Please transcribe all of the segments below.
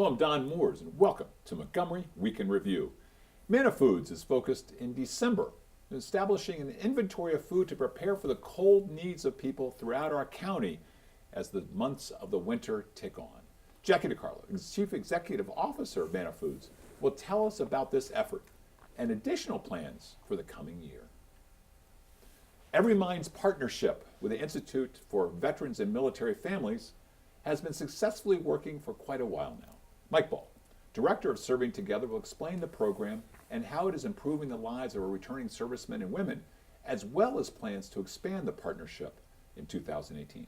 Hello, I'm Don Mooers, and welcome to Montgomery Week in Review. Manna Foods is focused in December, establishing an inventory of food to prepare for the cold needs of people throughout our county as the months of the winter tick on. Jackie DeCarlo, Chief Executive Officer of Manna Foods, will tell us about this effort and additional plans for the coming year. EveryMind's partnership with the Institute for Veterans and Military Families has been successfully working for quite a while now. Mike Ball, Director of Serving Together, will explain the program and how it is improving the lives of our returning servicemen and women, as well as plans to expand the partnership in 2018.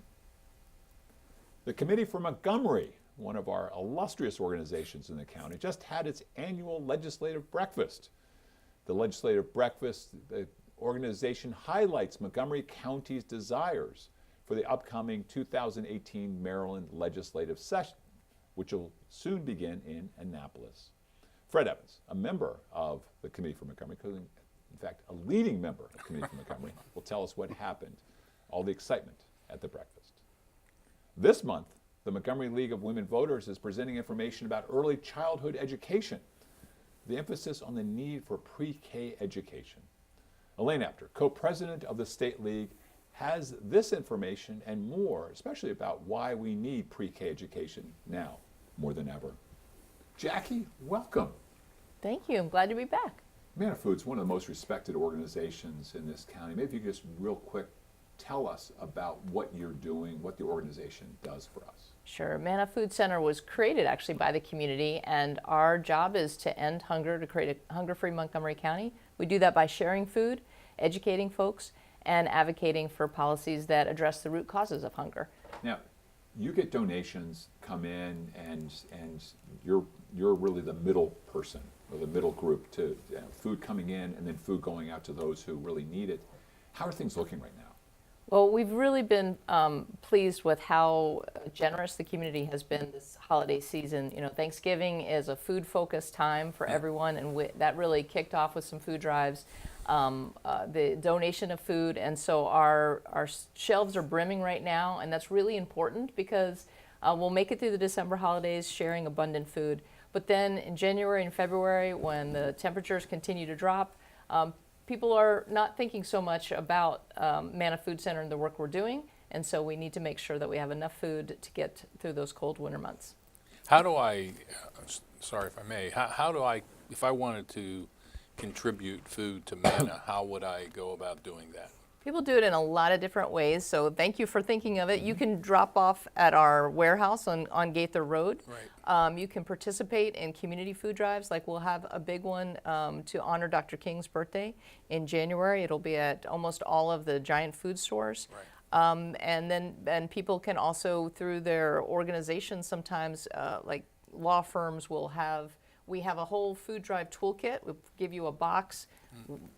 The Committee for Montgomery, one of our illustrious organizations in the county, just had its annual legislative breakfast. The legislative breakfast, the organization highlights Montgomery County's desires for the upcoming 2018 Maryland legislative session, which will soon begin in Annapolis. Fred Evans, a member of the Committee for Montgomery, in fact, a leading member of the Committee for Montgomery, will tell us what happened, all the excitement at the breakfast. This month, the Montgomery League of Women Voters is presenting information about early childhood education, the emphasis on the need for pre-K education. Elaine Apter, co-president of the State League, has this information and more, especially about why we need pre-K education now more than ever. Jackie, welcome. Thank you. I'm glad to be back. Manna Food's one of the most respected organizations in this county. Maybe you could just real quick tell us about what you're doing, what the organization does for us. Sure. Manna Food Center was created actually by the community, and our job is to end hunger, to create a hunger-free Montgomery County. We do that by sharing food, educating folks, and advocating for policies that address the root causes of hunger. Now, you get donations come in, and you're really the middle person, or the middle group to food coming in and then food going out to those who really need it. How are things looking right now? Well, we've really been pleased with how generous the community has been this holiday season. You know, Thanksgiving is a food-focused time for everyone, and that really kicked off with some food drives. The donation of food, and so our shelves are brimming right now, and that's really important because we'll make it through the December holidays sharing abundant food. But then in January and February, when the temperatures continue to drop, people are not thinking so much about Manna Food Center and the work we're doing, and so we need to make sure that we have enough food to get through those cold winter months. How do I, sorry if I may, how do I, if I wanted to contribute food to Manna, how would I go about doing that? People do it in a lot of different ways, so thank you for thinking of it. You can drop off at our warehouse on Gaither Road. Right. You can participate in community food drives, like we'll have a big one to honor Dr. King's birthday in January. It'll be at almost all of the giant food stores. Right. And then people can also, through their organizations, sometimes like law firms will have, we have a whole food drive toolkit. We'll give you a box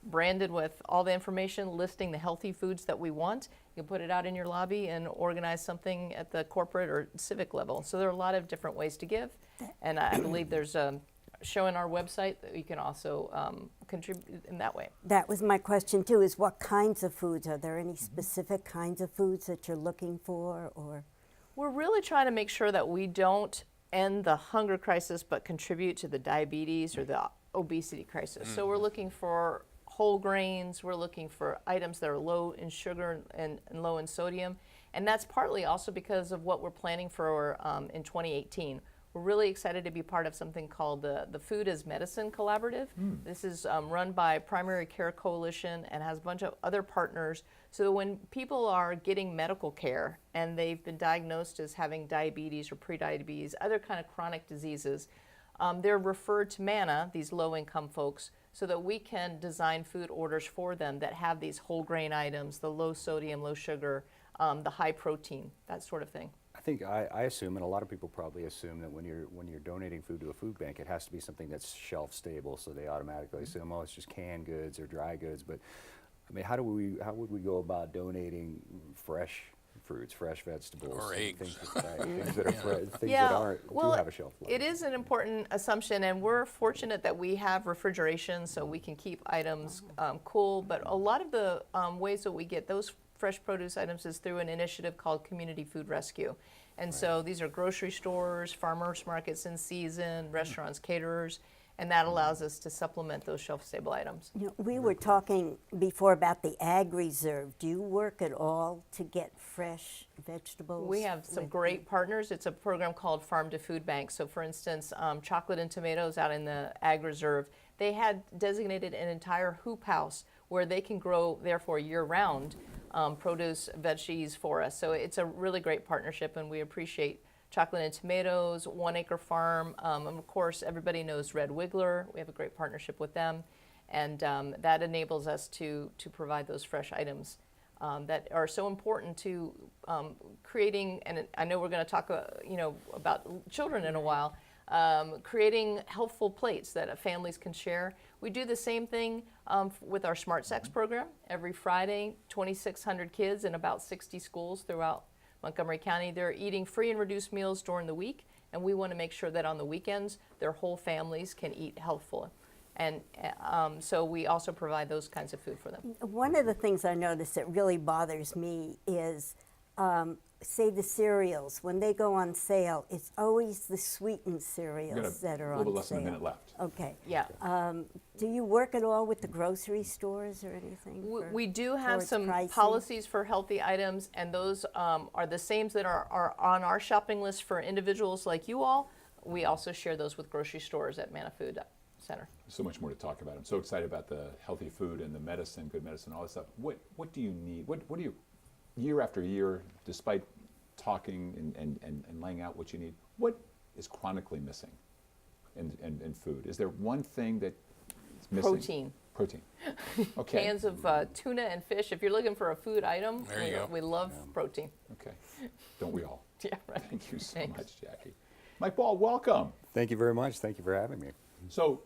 branded with all the information listing the healthy foods that we want. You can put it out in your lobby and organize something at the corporate or civic level. So there are a lot of different ways to give. And I believe there's a show on our website that you can also contribute in that way. That was my question too, is what kinds of foods? Are there any specific kinds of foods that you're looking for, or? We're really trying to make sure that we don't end the hunger crisis but contribute to the diabetes or the obesity crisis. So we're looking for whole grains, we're looking for items that are low in sugar and low in sodium, and that's partly also because of what we're planning for in 2018. We're really excited to be part of something called the Food as Medicine Collaborative. This is run by Primary Care Coalition and has a bunch of other partners, so that when people are getting medical care and they've been diagnosed as having diabetes or prediabetes, other kind of chronic diseases, they're referred to Manna, these low-income folks, so that we can design food orders for them that have these whole grain items, the low sodium, low sugar, the high protein, that sort of thing. I think I assume, and a lot of people probably assume, that when you're donating food to a food bank, it has to be something that's shelf stable, so they automatically assume, oh, it's just canned goods or dry goods. But I mean, how would we go about donating fresh fruits, fresh vegetables, or eggs, things that are fresh, things Yeah, that aren't well, do have a shelf life? It is an important assumption, and we're fortunate that we have refrigeration so we can keep items cool. But a lot of the ways that we get those fresh produce items is through an initiative called Community Food Rescue. And so these are grocery stores, farmers markets in season, restaurants, caterers, and that allows us to supplement those shelf-stable items. You know, we were talking before about the ag reserve. Do you work at all to get fresh vegetables? We have some with great partners. It's a program called Farm to Food Bank. So for instance, chocolate and tomatoes out in the ag reserve, they had designated an entire hoop house where they can grow, therefore year-round, produce, veggies for us. So it's a really great partnership, and we appreciate Chocolate and Tomatoes, 1 Acre Farm, and of course everybody knows Red Wiggler. We have a great partnership with them, and that enables us to provide those fresh items that are so important to creating. And I know we're going to talk, about children in a while. Creating helpful plates that families can share. We do the same thing with our Smart Sex program. Every Friday, 2,600 kids in about 60 schools throughout Montgomery County, they're eating free and reduced meals during the week, and we want to make sure that on the weekends, their whole families can eat healthful. And so we also provide those kinds of food for them. One of the things I notice that really bothers me is, say the cereals, when they go on sale, it's always the sweetened cereals that are a on little less sale. than a minute left. Okay. Yeah. Do you work at all with the grocery stores or anything? We do have towards some pricing? policies for healthy items, and those are the same that are on our shopping list for individuals like you all. We also share those with grocery stores at Manna Food Center. So much more to talk about. I'm so excited about the healthy food and the medicine, good medicine, all this stuff. What do you need? What do you, year after year, despite talking and laying out what you need, what is chronically missing in food? Is there one thing that is missing? Protein. Protein. Okay. Cans of tuna and fish. If you're looking for a food item, There you go. we love protein. Okay. Don't we all? Yeah, right. Thank you so Thanks. much, Jackie. Mike Ball, welcome. Thank you very much. Thank you for having me. So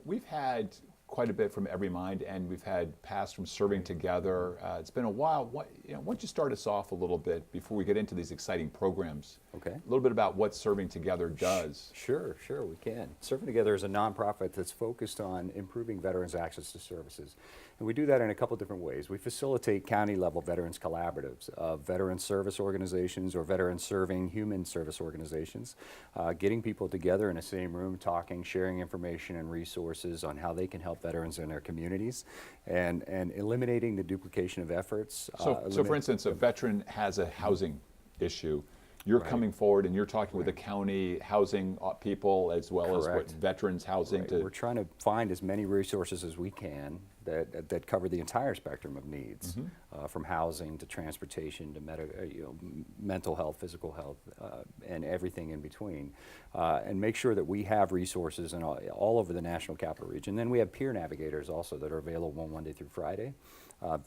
we've had quite a bit from EveryMind, and we've had past from Serving Together. It's been a while. Why don't you start us off a little bit before we get into these exciting programs? Okay. A little bit about what Serving Together does. Sure, we can. Serving Together is a nonprofit that's focused on improving veterans' access to services. And we do that in a couple different ways. We facilitate county-level veterans collaboratives of veteran service organizations or veteran serving human service organizations, getting people together in the same room, talking, sharing information and resources on how they can help veterans in their communities, and eliminating the duplication of efforts. So for instance, a veteran has a housing issue. You're coming forward and you're talking with the county housing people as well as what Correct. veterans housing Right. to. We're trying to find as many resources as we can that cover the entire spectrum of needs, from housing to transportation to mental health, physical health, and everything in between, and make sure that we have resources in all over the National Capital Region. Then we have peer navigators also that are available Monday through Friday.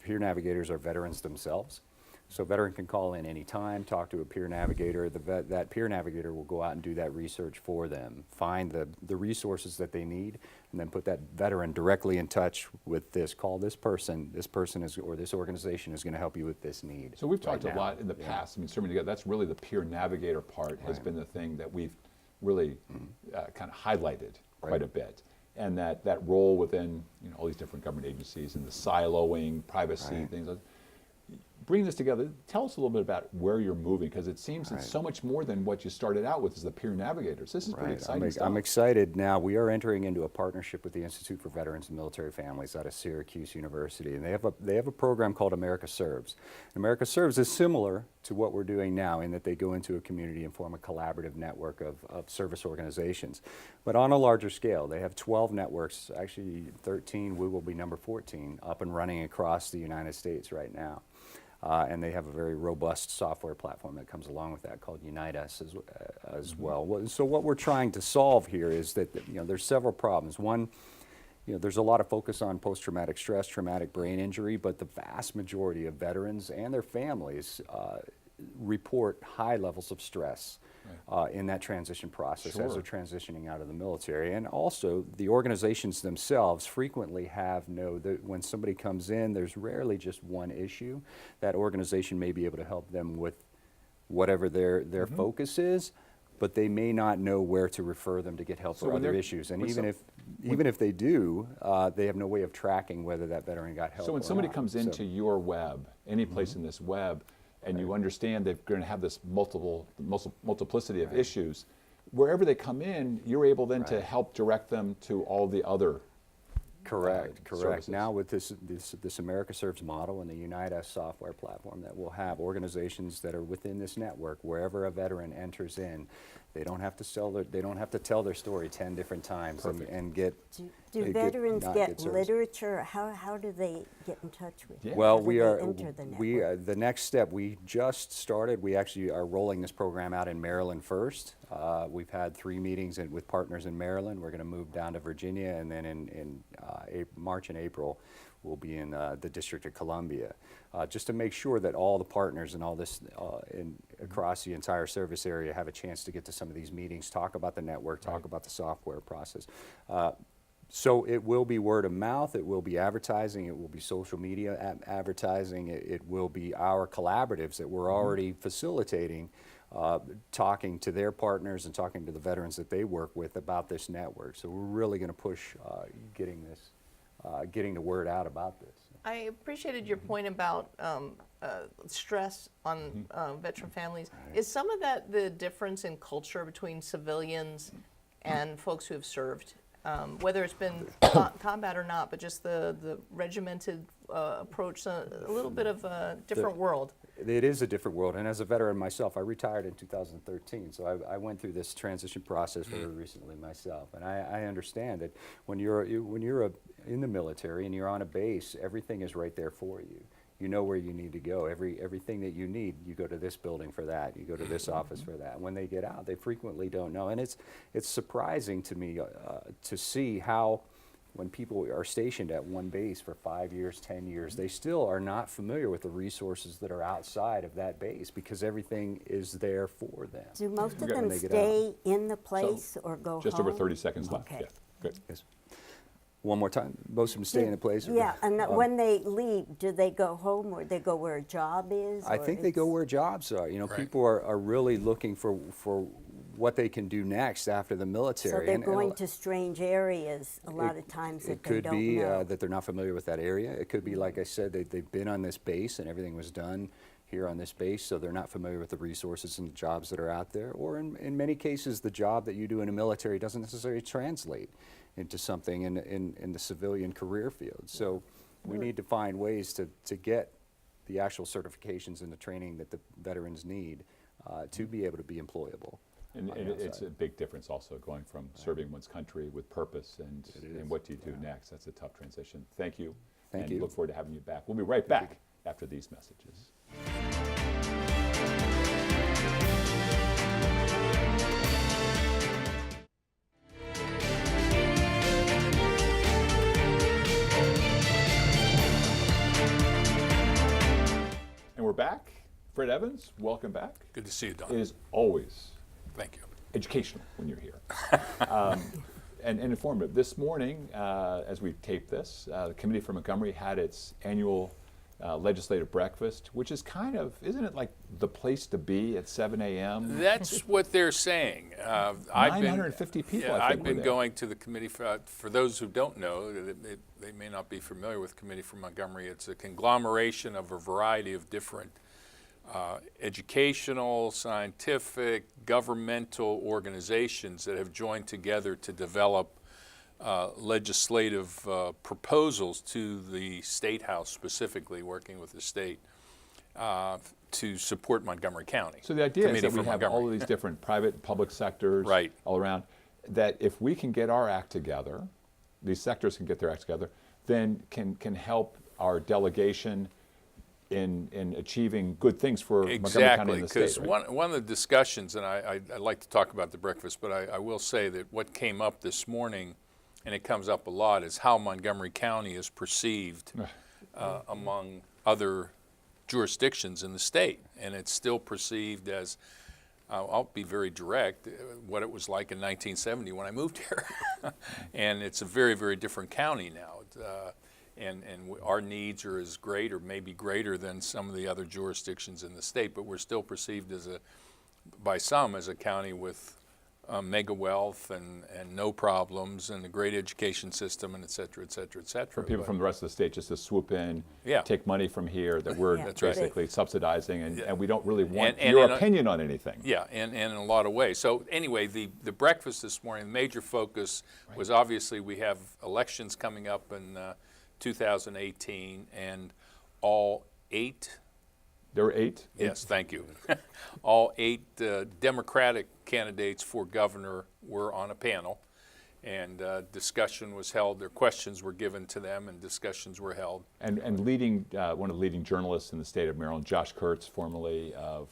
Peer navigators are veterans themselves. So a veteran can call in any time, talk to a peer navigator. That peer navigator will go out and do that research for them, find the resources that they need, and then put that veteran directly in touch with this. Call this person. This person is, or this organization is going to help you with this need. So we've talked right a now. lot in the past. I mean, Serving Together, that's really the peer navigator part has been the thing that we've really kind of highlighted quite a bit. And that role within all these different government agencies and the siloing, privacy, things like that. Bring this together. Tell us a little bit about where you're moving, because it seems it's so much more than what you started out with as the peer navigators. This is pretty exciting stuff. I'm excited now. We are entering into a partnership with the Institute for Veterans and Military Families out of Syracuse University, and they have a program called America Serves. America Serves is similar to what we're doing now in that they go into a community and form a collaborative network of service organizations, but on a larger scale. They have 12 networks, actually 13. We will be number 14 up and running across the United States right now. And they have a very robust software platform that comes along with that called Unite Us as well. So what we're trying to solve here is that there's several problems. One, there's a lot of focus on post-traumatic stress, traumatic brain injury, but the vast majority of veterans and their families report high levels of stress in that transition process as they're transitioning out of the military. And also, the organizations themselves frequently have when somebody comes in, there's rarely just one issue. That organization may be able to help them with whatever their focus is, but they may not know where to refer them to get help for other issues. And even if they do, they have no way of tracking whether that veteran got help. So when somebody comes into your web, any place in this web, and you understand they're going to have this multiplicity of issues, wherever they come in, you're able then to help direct them to all the other Correct. services. Now with this America Serves model and the Unite Us software platform that we'll have organizations that are within this network, wherever a veteran enters in, they don't have to tell their story 10 different times and get. Do veterans get literature? How do they get in touch with you? Well, How do we they are. enter the network? The next step. We just started. We actually are rolling this program out in Maryland first. We've had 3 meetings with partners in Maryland. We're going to move down to Virginia, and then in March and April, we'll be in the District of Columbia, just to make sure that all the partners and all this across the entire service area have a chance to get to some of these meetings, talk about the network, talk about the software process. So it will be word of mouth, it will be advertising, it will be social media advertising, it will be our collaboratives that we're already facilitating, talking to their partners and talking to the veterans that they work with about this network. So we're really going to push getting the word out about this. I appreciated your point about stress on veteran families. Is some of that the difference in culture between civilians and folks who have served? Whether it's been combat or not, but just the regimented approach, a little bit of a different world. It is a different world, and as a veteran myself, I retired in 2013, so I went through this transition process very recently myself, and I understand that when you're in the military and you're on a base, everything is right there for you. You know where you need to go. Everything that you need, you go to this building for that. You go to this office for that. When they get out, they frequently don't know. And it's surprising to me to see how when people are stationed at one base for 5 years, 10 years, they still are not familiar with the resources that are outside of that base because everything is there for them. Do most of When them they get stay in the place or go Just home? over 30 seconds left. Okay. Yeah, good. Yes. One more time. Most of them stay in a place. Yeah, and when they leave, do they go home or they go where a job is? I or think they go it's- where jobs are. You know, Right. people are really looking for what they can do next after the military. So they're And going to strange areas a lot of times that It they could don't be know. that they're not familiar with that area. It could be, like I said, they've been on this base and everything was done here on this base, so they're not familiar with the resources and the jobs that are out there. Or in many cases, the job that you do in the military doesn't necessarily translate into something in the civilian career field. So we need to find ways to get the actual certifications and the training that the veterans need to be able to be employable. And it's a big difference also going from serving one's country with purpose and what do you do next. That's a tough transition. Thank you. Thank and you. Look forward to having you back. We'll be right back after these messages. And we're back. Fred Evans, welcome back. Good to see you, Don. It is always Thank you. educational when you're here and informative. This morning, as we tape this, the Committee for Montgomery had its annual legislative breakfast, which is kind of, isn't it like the place to be at 7 a.m.? That's what they're saying. 950 people, I think, I've were been there. going to the committee, for those who don't know, they may not be familiar with Committee for Montgomery. It's a conglomeration of a variety of different educational, scientific, governmental organizations that have joined together to develop legislative proposals to the State House, specifically working with the state, to support Montgomery County. So the idea is Committee that we for have Montgomery. all of these different private and public sectors Right. all around, that if we can get our act together, these sectors can get their act together, then can help our delegation in achieving good things for Montgomery County and the state. Because Right? one of the discussions, and I'd like to talk about the breakfast, but I will say that what came up this morning, and it comes up a lot, is how Montgomery County is perceived among other jurisdictions in the state. And it's still perceived as, I'll be very direct, what it was like in 1970 when I moved here. And it's a very, very different county now. And our needs are as great or maybe greater than some of the other jurisdictions in the state, but we're still perceived as by some as a county with mega wealth and no problems and a great education system and et cetera, et cetera, et cetera. For people from the rest of the state just to swoop in, Yeah. take money from here that we're Yeah. That's right. basically subsidizing, and we don't really want And your in a- opinion on anything. Yeah, and in a lot of ways. So anyway, the breakfast this morning, the major focus was obviously we have elections coming up in 2018, and all 8, There were 8. yes, thank you, all 8 Democratic candidates for governor were on a panel, and discussion was held. Their questions were given to them, and discussions were held. And leading one of the leading journalists in the state of Maryland, Josh Kurtz, formerly of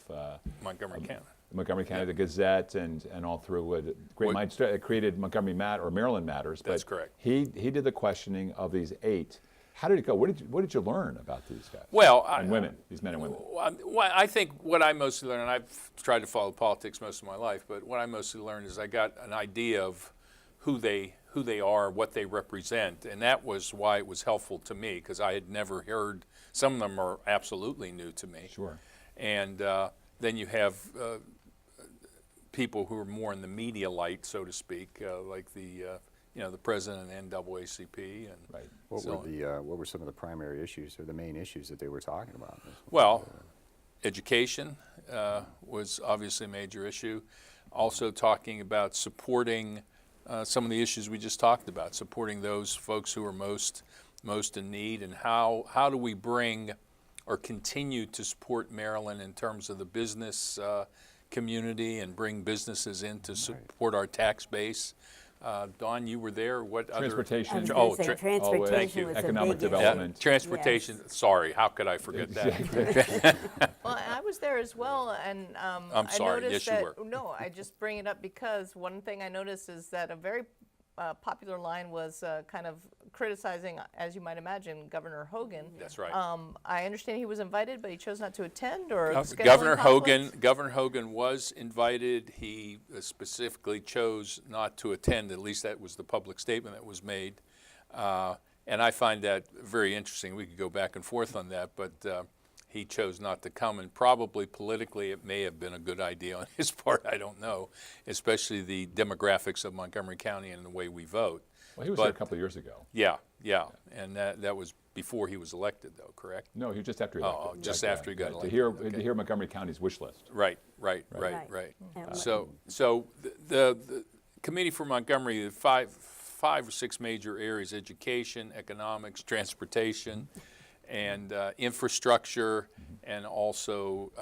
Montgomery County. Montgomery County, the Gazette, and all through Great Minds created Montgomery or Maryland Matters. That's but correct. He did the questioning of these 8. How did it go? What did you learn about these guys? Well, and women, these men and women. Well, I think what I mostly learned, and I've tried to follow politics most of my life, but what I mostly learned is I got an idea of who they are, what they represent, and that was why it was helpful to me, because I had never heard. Some of them are absolutely new to me. Sure. And then you have people who are more in the media light, so to speak, like the president of NAACP, and Right. What were some of the primary issues or the main issues that they were talking about? well, education was obviously a major issue. Also talking about supporting some of the issues we just talked about, supporting those folks who are most in need, and how do we bring or continue to support Maryland in terms of the business community and bring businesses in to support our tax base. Dawn, you were there. What Transportation. I was Oh, gonna say, thank transportation you. was Economic a big issue. development. transportation. Yes. Sorry, how could I forget that? Well, I was there as well, and I'm sorry, I noticed yes, you that. were. No, I just bring it up because one thing I noticed is that a very popular line was kind of criticizing, as you might imagine, Governor Hogan. That's right. I understand he was invited, but he chose not to attend, or scheduling Governor conflicts? Hogan was invited. He specifically chose not to attend. At least that was the public statement that was made. And I find that very interesting. We could go back and forth on that, but he chose not to come. And probably politically, it may have been a good idea on his part. I don't know, especially the demographics of Montgomery County and the way we vote. Well, he was there a couple of years ago. Yeah, and that was before he was elected, though, correct? No, he was just after he got elected. just after he got To elected. hear Okay. Montgomery County's wish list. Right. Right. And So the committee for Montgomery, the five or six major areas: education, economics, transportation, and infrastructure, and also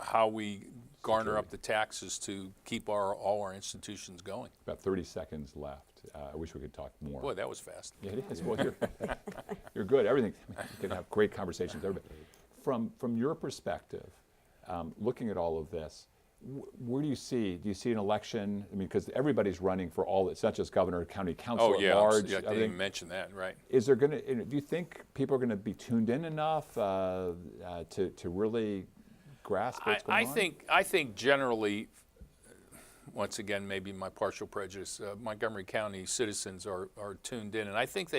how we garner up the taxes to keep all our institutions going. About 30 seconds left. I wish we could talk more. Boy, that was fast. Yeah, it is. Well, you're good. Everything. You can have great conversations with everybody. From your perspective, looking at all of this, where do you see an election? I mean, because everybody's running for all. It's not just governor, county council Oh, yeah. at large. I didn't everything. even mention that, right. Is there going to? Do you think people are going to be tuned in enough to really grasp what's going on? I think generally, once again, maybe my partial prejudice, Montgomery County citizens are tuned in, and I think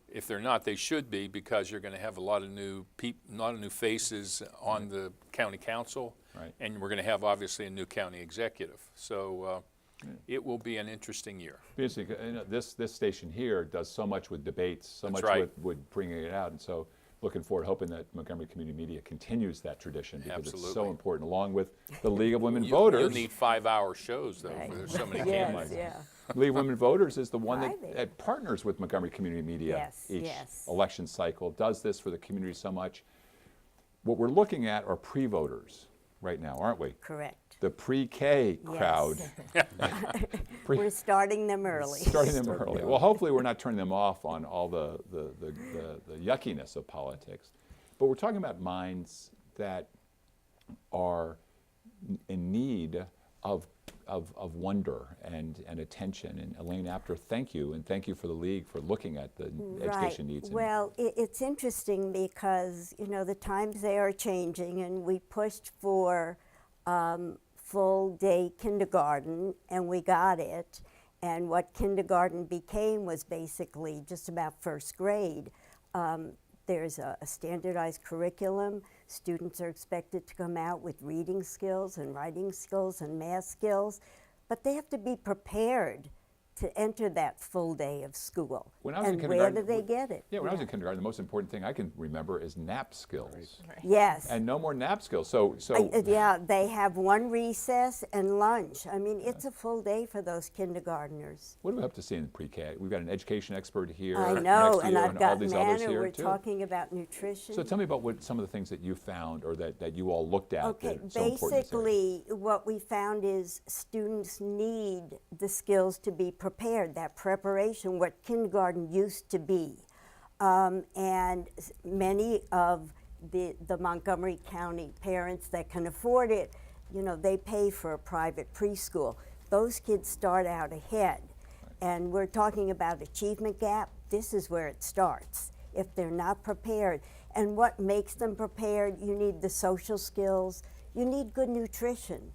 if they're not, they should be, because you're going to have a lot of new faces on the county council, Right. and we're going to have obviously a new county executive. So it will be an interesting year. Interesting. This station here does so much with debates, so That's much right. with bringing it out, and so looking forward, hoping that Montgomery Community Media continues that tradition, because it's so Absolutely. important, along with the League of Women You'll Voters. need 5-hour shows, though, Right. for there's so many Yes, cameras. yeah. League of Women Voters is the one Private. that partners with Montgomery Community Media Yes, each yes. election cycle, does this for the community so much. What we're looking at are pre-voters right now, aren't we? Correct. The pre-K crowd. We're starting them early. Starting them early. Well, hopefully we're not turning them off on all the yuckiness of politics. But we're talking about minds that are in need of wonder and attention. And Elaine Apter, thank you, and thank you for the League for looking at the education needs. Well, it's interesting because, the times they are changing, and we pushed for full-day kindergarten, and we got it. And what kindergarten became was basically just about first grade. There's a standardized curriculum. Students are expected to come out with reading skills and writing skills and math skills. but they have to be prepared to enter that full day of school. When I was in And where do kindergarten, they get it? Yeah, when I was in kindergarten, the most important thing I can remember is nap skills. Yes. And no more nap skills. So Yeah, they have one recess and lunch. I mean, it's a full day for those kindergartners. what do we hope to see in pre-K? We've got an education expert here. I know, next to and you, I've all got these others Manna. here We're too. talking about nutrition. So tell me about what some of the things that you found or that you all looked at Okay, that are so important in this area. basically, what we found is students need the skills to be prepared, that preparation, what kindergarten used to be. And many of the Montgomery County parents that can afford it, you know, they pay for a private preschool. Those kids start out ahead. And we're talking about achievement gap. This is where it starts, if they're not prepared. And what makes them prepared? You need the social skills. You need good nutrition.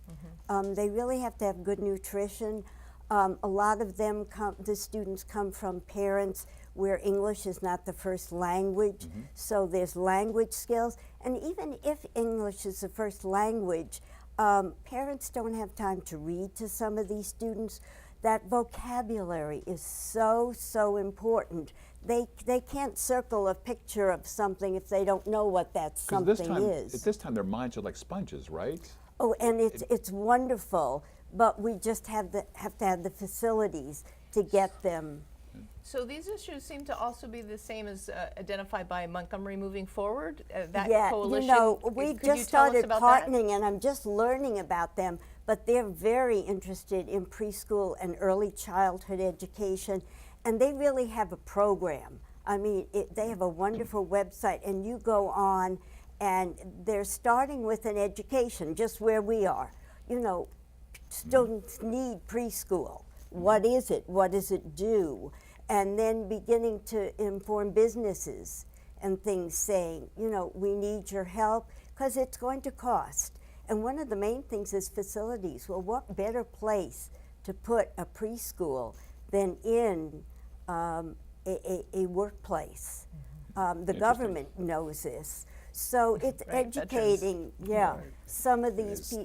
They really have to have good nutrition. A lot of them, the students come from parents where English is not the first language, so there's language skills. And even if English is the first language, parents don't have time to read to some of these students. That vocabulary is so, so important. They can't circle a picture of something if they don't know what that 'Cause something is. At this time, their minds are like sponges, right? Oh, and it's wonderful, but we just have to have the facilities to get them. So these issues seem to also be the same as identified by Montgomery moving forward, that Yeah, coalition. you know, Could we you just tell us started about that? partnering, and I'm just learning about them, but they're very interested in preschool and early childhood education, and they really have a program. I mean, they have a wonderful website, and you go on, and they're starting with an education, just where we are. You know, students need preschool. What is it? What does it do? And then beginning to inform businesses and things, saying, you know, we need your help because it's going to cost. And one of the main things is facilities. Well, what better place to put a preschool than in a workplace? The government knows this. So it's Right, educating, some of these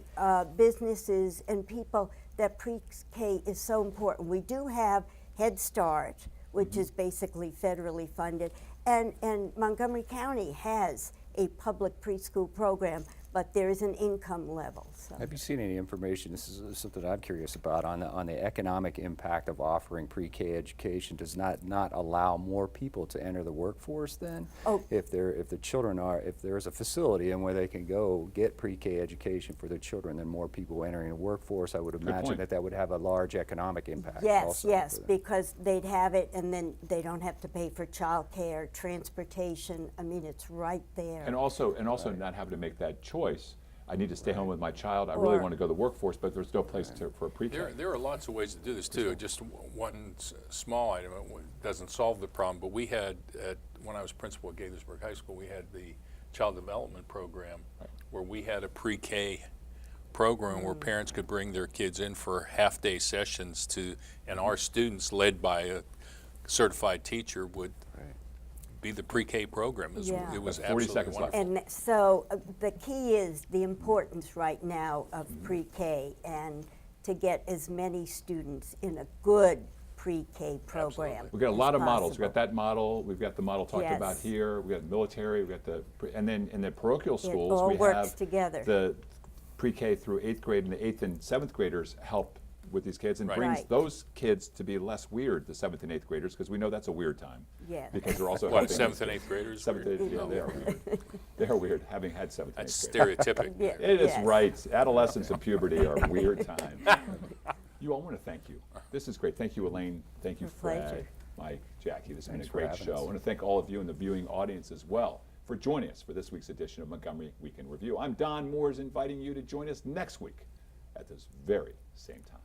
businesses and people that pre-K is so important. We do have Head Start, which is basically federally funded, and Montgomery County has a public preschool program, but there is an income level. So. Have you seen any information, this is something I'm curious about, on the economic impact of offering pre-K education? Does not allow more people to enter the workforce then? Oh. If the children are, if there's a facility and where they can go get pre-K education for their children, then more people entering the workforce, I would imagine point. that would have a large economic impact Yes, also yes, for them. because they'd have it, and then they don't have to pay for childcare, transportation. I mean, it's right there. And also not having to make that choice. I need to stay home with my child. I really Or- want to go to the workforce, but there's no place for a pre-K. There are lots of ways to do this too. Just one small item, it doesn't solve the problem, but we had, when I was principal at Gaithersburg High School, we had the child development program where we had a pre-K program where parents could bring their kids in for half-day sessions and our students, led by a certified teacher, would be the pre-K program. It was, Yeah. it was 40 absolutely seconds left. wonderful. And so the key is the importance right now of pre-K and to get as many students in a good pre-K program. We've got a lot of as models. We've got possible. that model. We've got the model talked about Yes. here. We've got military. We've got and then in the parochial schools, all we works have together. the pre-K through 8th grade, and the 8th and 7th graders help with these kids and Right. brings Right. those kids to be less weird, the 7th and 8th graders, because we know that's a weird time. Yeah. Because they're also What, helping 7th and 8th graders? 7th, 8th, yeah, they are weird. They are weird, having had 7th and 8th That's grade. stereotypic. Yeah. It is Yes. right. Adolescence and puberty are weird times. You all want to thank you. This is great. Thank you, Elaine. Thank you, A pleasure. Fred, Mike, Jackie. This has been a Thanks for great having show. I us. want to thank all of you in the viewing audience as well for joining us for this week's edition of Montgomery Weekend Review. I'm Don Mooers, inviting you to join us next week at this very same time.